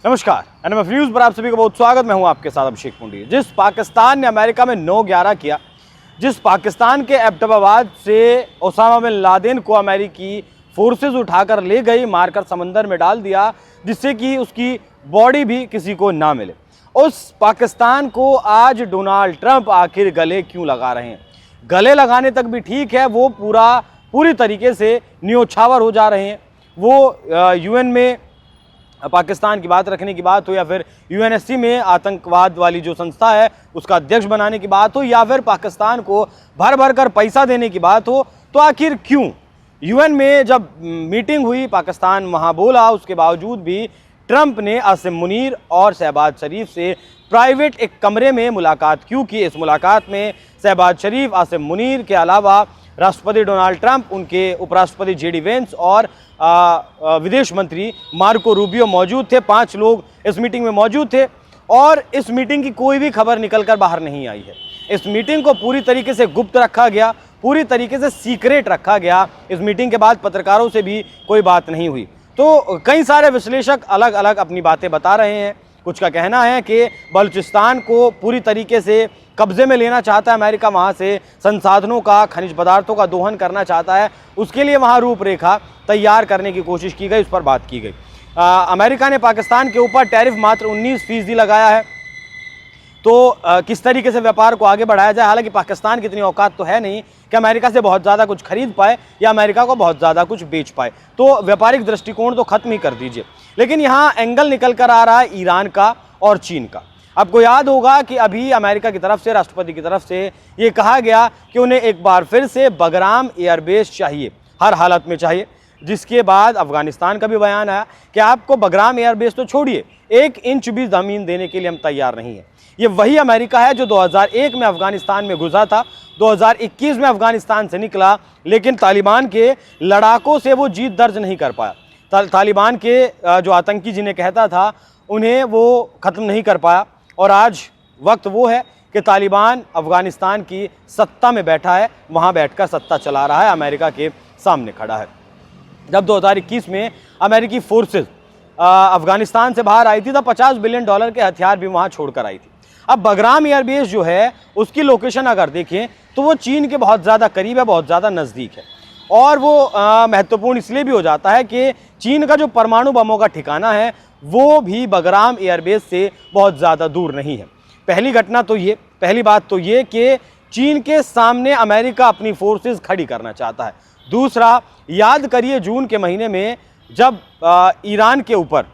नमस्कार, NMF news पर आप सभी का बहुत स्वागत। मैं हूं आपके साथ अभिषेक पुंडी। जिस पाकिस्तान ने अमेरिका में 9/11 किया, जिस पाकिस्तान के एबटाबाद से ओसामा बिन लादेन को अमेरिकी फोर्सेस उठाकर ले गई, मारकर समंदर में डाल दिया, जिससे कि उसकी बॉडी भी किसी को ना मिले, उस पाकिस्तान को आज डोनाल्ड ट्रंप आखिर गले क्यों लगा रहे हैं? गले लगाने तक भी ठीक है, वो पूरी तरीके से न्योछावर हो जा रहे हैं। वो यूएन में पाकिस्तान की बात रखने की बात हो, या फिर यूएनएससी में आतंकवाद वाली जो संस्था है उसका अध्यक्ष बनाने की बात हो, या फिर पाकिस्तान को भर भर कर पैसा देने की बात हो, तो आखिर क्यों? यूएन में जब मीटिंग हुई, पाकिस्तान वहाँ बोला, उसके बावजूद भी ट्रंप ने आसिम मुनीर और शहबाज शरीफ से प्राइवेट एक कमरे में मुलाकात क्यों की? इस मुलाकात में शहबाज शरीफ, आसिम मुनीर के अलावा राष्ट्रपति डोनाल्ड ट्रंप, उनके उपराष्ट्रपति जेडी वेंस और विदेश मंत्री मार्को रूबियो मौजूद थे। 5 लोग इस मीटिंग में मौजूद थे और इस मीटिंग की कोई भी खबर निकलकर बाहर नहीं आई है। इस मीटिंग को पूरी तरीके से गुप्त रखा गया, पूरी तरीके से सीक्रेट रखा गया। इस मीटिंग के बाद पत्रकारों से भी कोई बात नहीं हुई। तो कई सारे विश्लेषक अलग अलग अपनी बातें बता रहे हैं। कुछ का कहना है कि बलूचिस्तान को पूरी तरीके से कब्जे में लेना चाहता है अमेरिका, वहाँ से संसाधनों का, खनिज पदार्थों का दोहन करना चाहता है, उसके लिए वहाँ रूपरेखा तैयार करने की कोशिश की गई, उस पर बात की गई। अमेरिका ने पाकिस्तान के ऊपर टैरिफ मात्र 19% लगाया है। तो किस तरीके से व्यापार को आगे बढ़ाया जाए? हालांकि पाकिस्तान की इतनी औकात तो है नहीं कि अमेरिका से बहुत ज़्यादा कुछ खरीद पाए या अमेरिका को बहुत ज़्यादा कुछ बेच पाए, तो व्यापारिक दृष्टिकोण तो खत्म ही कर दीजिए। लेकिन यहाँ एंगल निकल कर आ रहा है ईरान का और चीन का। आपको याद होगा कि अभी अमेरिका की तरफ से, राष्ट्रपति की तरफ से ये कहा गया कि उन्हें एक बार फिर से बगराम एयरबेस चाहिए, हर हालत में चाहिए। जिसके बाद अफगानिस्तान का भी बयान आया कि आपको बगराम एयरबेस तो छोड़िए, 1 इंच भी ज़मीन देने के लिए हम तैयार नहीं हैं। ये वही अमेरिका है जो 2001 में अफगानिस्तान में घुसा था, 2021 में अफगानिस्तान से निकला, लेकिन तालिबान के लड़ाकों से वो जीत दर्ज नहीं कर पाया। तालिबान के जो आतंकी जिन्हें कहता था, उन्हें वो ख़त्म नहीं कर पाया। और आज वक्त वो है कि तालिबान अफगानिस्तान की सत्ता में बैठा है, वहाँ बैठकर सत्ता चला रहा है, अमेरिका के सामने खड़ा है। जब 2021 में अमेरिकी फोर्सेस अफगानिस्तान से बाहर आई थी, तब $50 बिलियन के हथियार भी वहाँ छोड़कर आई थी। अब बगराम एयरबेस जो है, उसकी लोकेशन अगर देखें तो वो चीन के बहुत ज़्यादा करीब है, बहुत ज़्यादा नज़दीक है। और वो महत्वपूर्ण इसलिए भी हो जाता है कि चीन का जो परमाणु बमों का ठिकाना है, वो भी बगराम एयरबेस से बहुत ज़्यादा दूर नहीं है। पहली बात तो ये कि चीन के सामने अमेरिका अपनी फोर्सेस खड़ी करना चाहता है। दूसरा, याद करिए जून के महीने में जब ईरान के ऊपर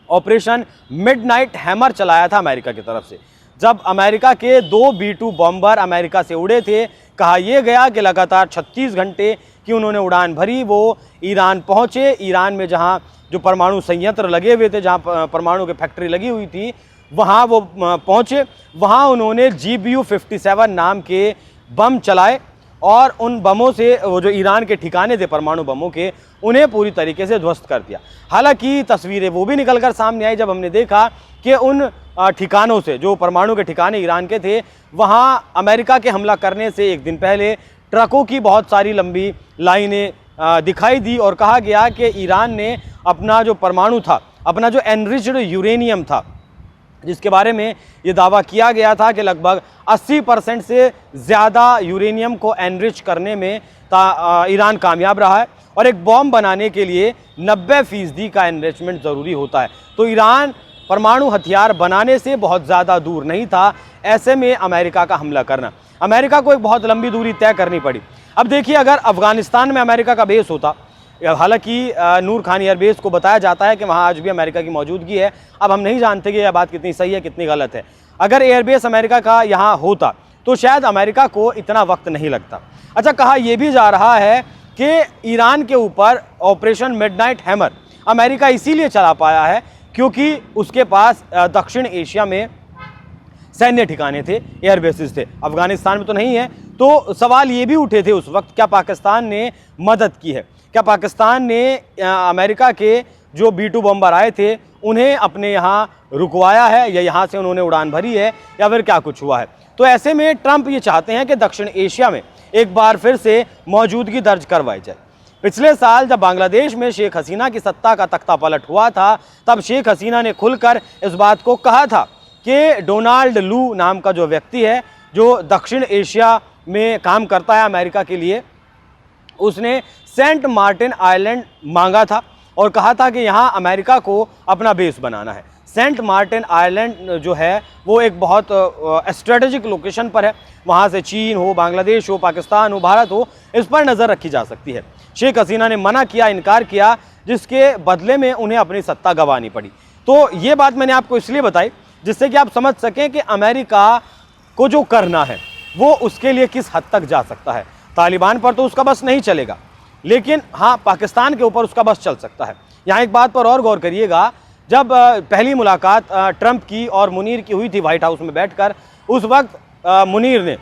ऑपरेशन मिडनाइट हैमर चलाया था अमेरिका की तरफ से, जब अमेरिका के 2 B-2 बॉम्बर अमेरिका से उड़े थे, कहा यह गया कि लगातार 36 घंटे की उन्होंने उड़ान भरी, वो ईरान पहुँचे। ईरान में जहाँ जो परमाणु संयंत्र लगे हुए थे, जहाँ परमाणु की फैक्ट्री लगी हुई थी, वहाँ वो पहुँचे। वहाँ उन्होंने GBU-57 नाम के बम चलाए और उन बमों से वो जो ईरान के ठिकाने थे परमाणु बमों के, उन्हें पूरी तरीके से ध्वस्त कर दिया। हालांकि तस्वीरें वो भी निकलकर सामने आई जब हमने देखा कि उन ठिकानों से, जो परमाणु के ठिकाने ईरान के थे, वहाँ अमेरिका के हमला करने से एक दिन पहले ट्रकों की बहुत सारी लंबी लाइनें दिखाई दी और कहा गया कि ईरान ने अपना जो परमाणु था, अपना जो एनरिच्ड यूरेनियम था, जिसके बारे में ये दावा किया गया था कि लगभग 80% से ज़्यादा यूरेनियम को एनरिच करने में ईरान कामयाब रहा है। और एक बॉम्ब बनाने के लिए 90% का एनरिचमेंट ज़रूरी होता है। तो ईरान परमाणु हथियार बनाने से बहुत ज़्यादा दूर नहीं था। ऐसे में अमेरिका का हमला करना, अमेरिका को एक बहुत लंबी दूरी तय करनी पड़ी। अब देखिए, अगर अफगानिस्तान में अमेरिका का बेस होता, हालांकि नूर खान एयरबेस को बताया जाता है कि वहाँ आज भी अमेरिका की मौजूदगी है। अब हम नहीं जानते कि यह बात कितनी सही है, कितनी गलत है। अगर एयरबेस अमेरिका का यहाँ होता तो शायद अमेरिका को इतना वक्त नहीं लगता। अच्छा, कहा यह भी जा रहा है कि ईरान के ऊपर ऑपरेशन मिडनाइट हैमर अमेरिका इसीलिए चला पाया है क्योंकि उसके पास दक्षिण एशिया में सैन्य ठिकाने थे, एयरबेसिस थे। अफगानिस्तान में तो नहीं है। तो सवाल ये भी उठे थे उस वक्त, क्या पाकिस्तान ने मदद की है? क्या पाकिस्तान ने अमेरिका के जो B-2 बम्बर आए थे उन्हें अपने यहाँ रुकवाया है, या यहाँ से उन्होंने उड़ान भरी है, या फिर क्या कुछ हुआ है? तो ऐसे में ट्रंप ये चाहते हैं कि दक्षिण एशिया में एक बार फिर से मौजूदगी दर्ज करवाई जाए। पिछले साल जब बांग्लादेश में शेख हसीना की सत्ता का तख्ता पलट हुआ था, तब शेख हसीना ने खुलकर इस बात को कहा था कि डोनाल्ड लू नाम का जो व्यक्ति है, जो दक्षिण एशिया में काम करता है अमेरिका के लिए, उसने सेंट मार्टिन आइलैंड मांगा था और कहा था कि यहाँ अमेरिका को अपना बेस बनाना है। सेंट मार्टिन आइलैंड जो है वो एक बहुत स्ट्रेटेजिक लोकेशन पर है। वहाँ से चीन हो, बांग्लादेश हो, पाकिस्तान हो, भारत हो, इस पर नज़र रखी जा सकती है। शेख हसीना ने मना किया, इनकार किया, जिसके बदले में उन्हें अपनी सत्ता गंवानी पड़ी। तो ये बात मैंने आपको इसलिए बताई जिससे कि आप समझ सकें कि अमेरिका को जो करना है वो उसके लिए किस हद तक जा सकता है। तालिबान पर तो उसका बस नहीं चलेगा, लेकिन हाँ, पाकिस्तान के ऊपर उसका बस चल सकता है। यहाँ एक बात पर और गौर करिएगा, जब पहली मुलाकात ट्रंप की और मुनीर की हुई थी व्हाइट हाउस में बैठकर, उस वक्त मुनीर ने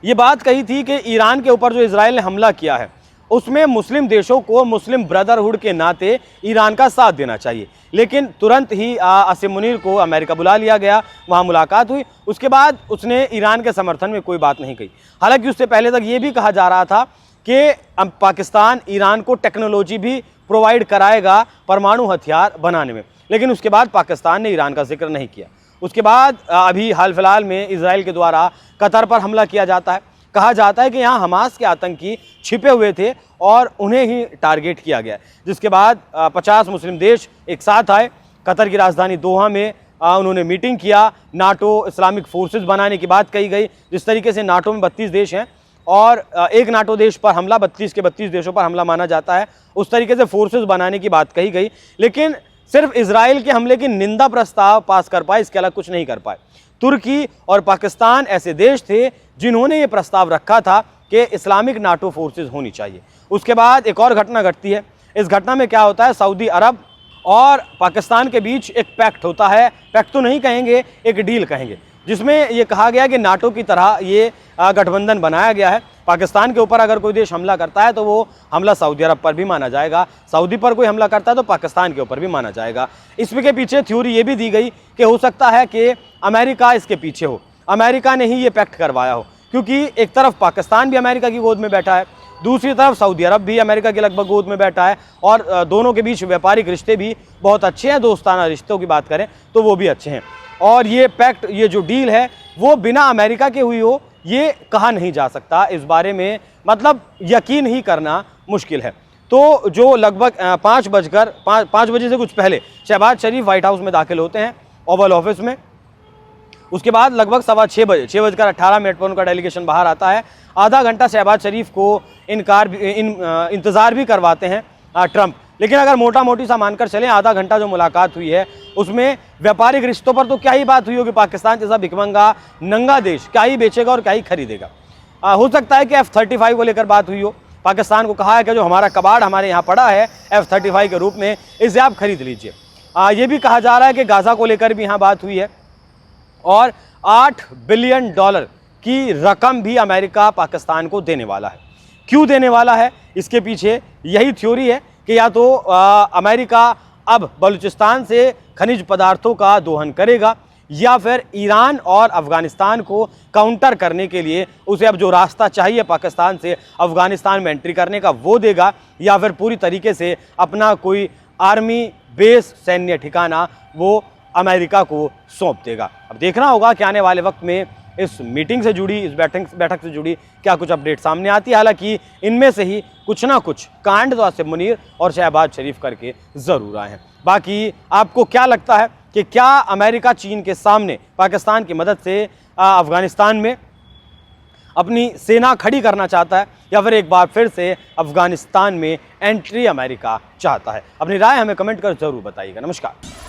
ये बात कही थी कि ईरान के ऊपर जो इजराइल ने हमला किया है उसमें मुस्लिम देशों को मुस्लिम ब्रदरहुड के नाते ईरान का साथ देना चाहिए। लेकिन तुरंत ही आसिम मुनीर को अमेरिका बुला लिया गया, वहाँ मुलाकात हुई। उसके बाद उसने ईरान के समर्थन में कोई बात नहीं कही। हालांकि उससे पहले तक ये भी कहा जा रहा था कि पाकिस्तान ईरान को टेक्नोलॉजी भी प्रोवाइड कराएगा परमाणु हथियार बनाने में, लेकिन उसके बाद पाकिस्तान ने ईरान का जिक्र नहीं किया। उसके बाद अभी हाल फिलहाल में इजराइल के द्वारा कतर पर हमला किया जाता है। कहा जाता है कि यहाँ हमास के आतंकी छिपे हुए थे और उन्हें ही टारगेट किया गया, जिसके बाद 50 मुस्लिम देश एक साथ आए। कतर की राजधानी दोहा में उन्होंने मीटिंग किया। नाटो इस्लामिक फोर्सेस बनाने की बात कही गई। जिस तरीके से नाटो में 32 देश हैं और एक नाटो देश पर हमला 32 के 32 देशों पर हमला माना जाता है, उस तरीके से फोर्सेस बनाने की बात कही गई। लेकिन सिर्फ इजराइल के हमले की निंदा प्रस्ताव पास कर पाए, इसके अलावा कुछ नहीं कर पाए। तुर्की और पाकिस्तान ऐसे देश थे जिन्होंने ये प्रस्ताव रखा था कि इस्लामिक नाटो फोर्सेस होनी चाहिए। उसके बाद एक और घटना घटती है। इस घटना में क्या होता है, सऊदी अरब और पाकिस्तान के बीच एक पैक्ट होता है। पैक्ट तो नहीं कहेंगे, एक डील कहेंगे, जिसमें ये कहा गया कि नाटो की तरह ये गठबंधन बनाया गया है। पाकिस्तान के ऊपर अगर कोई देश हमला करता है तो वो हमला सऊदी अरब पर भी माना जाएगा, सऊदी पर कोई हमला करता है तो पाकिस्तान के ऊपर भी माना जाएगा। इसके पीछे थ्योरी ये भी दी गई कि हो सकता है कि अमेरिका इसके पीछे हो, अमेरिका ने ही ये पैक्ट करवाया हो, क्योंकि एक तरफ पाकिस्तान भी अमेरिका की गोद में बैठा है, दूसरी तरफ सऊदी अरब भी अमेरिका की लगभग गोद में बैठा है और दोनों के बीच व्यापारिक रिश्ते भी बहुत अच्छे हैं। दोस्ताना रिश्तों की बात करें तो वो भी अच्छे हैं। और ये पैक्ट, ये जो डील है वो बिना अमेरिका के हुई हो ये कहा नहीं जा सकता। इस बारे में मतलब यकीन ही करना मुश्किल है। तो जो लगभग 5 बजे से कुछ पहले शहबाज शरीफ व्हाइट हाउस में दाखिल होते हैं, ओवल ऑफिस में। उसके बाद लगभग 6:15 बजे 6:18 पर उनका डेलीगेशन बाहर आता है। आधा घंटा शहबाज शरीफ को इंतज़ार भी करवाते हैं ट्रंप। लेकिन अगर मोटा मोटी सा मानकर चलें, आधा घंटा जो मुलाकात हुई है उसमें व्यापारिक रिश्तों पर तो क्या ही बात हुई होगी। पाकिस्तान जैसा भिखमंगा नंगा देश क्या ही बेचेगा और क्या ही खरीदेगा। हो सकता है कि F-35 को लेकर बात हुई हो। पाकिस्तान को कहा है कि जो हमारा कबाड़ हमारे यहाँ पड़ा है F-35 के रूप में, इसे आप खरीद लीजिए। ये भी कहा जा रहा है कि गाज़ा को लेकर भी यहाँ बात हुई है और $8 बिलियन की रकम भी अमेरिका पाकिस्तान को देने वाला है। क्यों देने वाला है, इसके पीछे यही थ्योरी है कि या तो अमेरिका अब बलूचिस्तान से खनिज पदार्थों का दोहन करेगा या फिर ईरान और अफ़गानिस्तान को काउंटर करने के लिए उसे अब जो रास्ता चाहिए पाकिस्तान से अफ़गानिस्तान में एंट्री करने का वो देगा, या फिर पूरी तरीके से अपना कोई आर्मी बेस, सैन्य ठिकाना वो अमेरिका को सौंप देगा। अब देखना होगा कि आने वाले वक्त में इस मीटिंग से जुड़ी, इस बैठक से जुड़ी क्या कुछ अपडेट सामने आती है। हालांकि इनमें से ही कुछ ना कुछ कांड तो आसिम मुनीर और शहबाज शरीफ करके ज़रूर आए हैं। बाकी आपको क्या लगता है कि क्या अमेरिका चीन के सामने पाकिस्तान की मदद से अफ़गानिस्तान में अपनी सेना खड़ी करना चाहता है, या फिर एक बार फिर से अफ़गानिस्तान में एंट्री अमेरिका चाहता है? अपनी राय हमें कमेंट कर ज़रूर बताइएगा। नमस्कार।